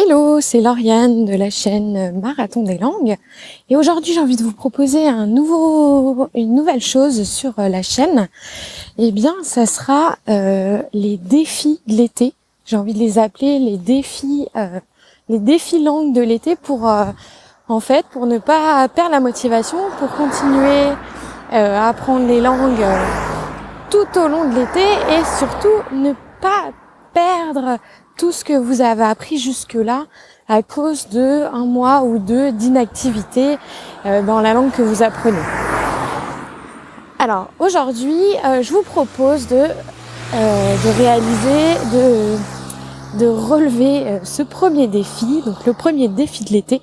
Hello, c'est Lauriane de la chaîne Marathon des Langues et aujourd'hui j'ai envie de vous proposer une nouvelle chose sur la chaîne. Eh bien, ça sera les défis de l'été. J'ai envie de les appeler les défis langues de l'été pour ne pas perdre la motivation, pour continuer à apprendre les langues tout au long de l'été et surtout ne pas perdre tout ce que vous avez appris jusque-là à cause de un mois ou deux d'inactivité dans la langue que vous apprenez. Alors aujourd'hui, je vous propose de relever ce premier défi, donc le premier défi de l'été.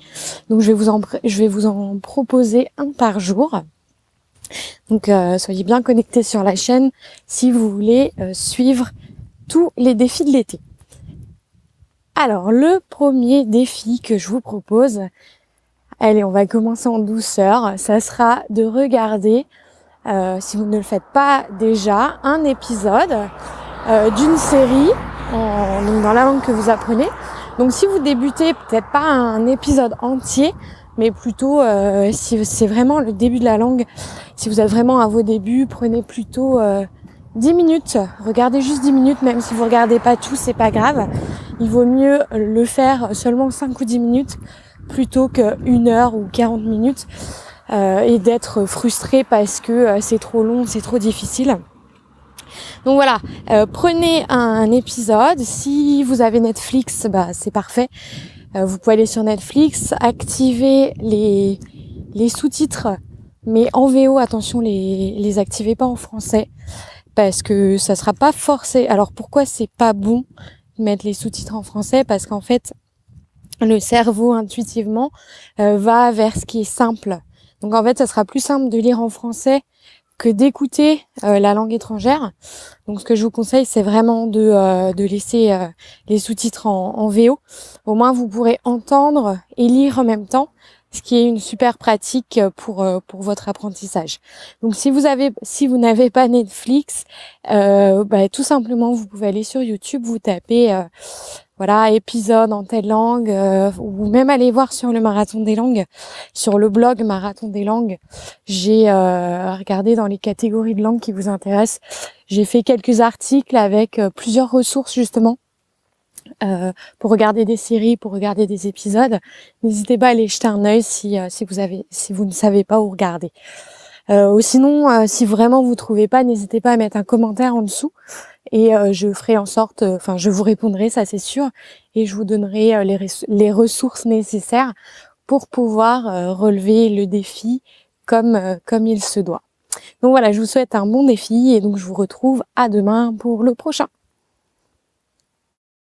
Donc je vais vous en proposer un par jour. Donc soyez bien connectés sur la chaîne si vous voulez suivre tous les défis de l'été. Alors, le premier défi que je vous propose, allez, on va commencer en douceur, ça sera de regarder, si vous ne le faites pas déjà, un épisode d'une série donc dans la langue que vous apprenez. Donc, si vous débutez, peut-être pas un épisode entier, mais plutôt, si c'est vraiment le début de la langue, si vous êtes vraiment à vos débuts, prenez plutôt 10 minutes, regardez juste 10 minutes, même si vous regardez pas tout, c'est pas grave. Il vaut mieux le faire seulement 5 ou 10 minutes plutôt que 1 heure ou 40 minutes et d'être frustré parce que c'est trop long, c'est trop difficile. Donc voilà, prenez un épisode. Si vous avez Netflix, c'est parfait. Vous pouvez aller sur Netflix, activer les sous-titres, mais en VO, attention, les activez pas en français. Parce que ça sera pas forcé. Alors pourquoi c'est pas bon de mettre les sous-titres en français? Parce qu'en fait, le cerveau intuitivement va vers ce qui est simple. Donc en fait, ça sera plus simple de lire en français que d'écouter la langue étrangère. Donc ce que je vous conseille, c'est vraiment de laisser les sous-titres en VO. Au moins, vous pourrez entendre et lire en même temps, ce qui est une super pratique pour votre apprentissage. Donc si vous n'avez pas Netflix, tout simplement vous pouvez aller sur YouTube, vous tapez épisode en telle langue, ou même aller voir sur le Marathon des Langues, sur le blog Marathon des Langues. J'ai regardé dans les catégories de langues qui vous intéressent. J'ai fait quelques articles avec plusieurs ressources justement. Pour regarder des séries, pour regarder des épisodes, n'hésitez pas à aller jeter un œil si vous ne savez pas où regarder. Ou sinon, si vraiment vous trouvez pas, n'hésitez pas à mettre un commentaire en dessous et je ferai en sorte, je vous répondrai, ça c'est sûr, et je vous donnerai les ressources nécessaires pour pouvoir relever le défi comme il se doit. Donc voilà, je vous souhaite un bon défi et donc je vous retrouve à demain pour le prochain.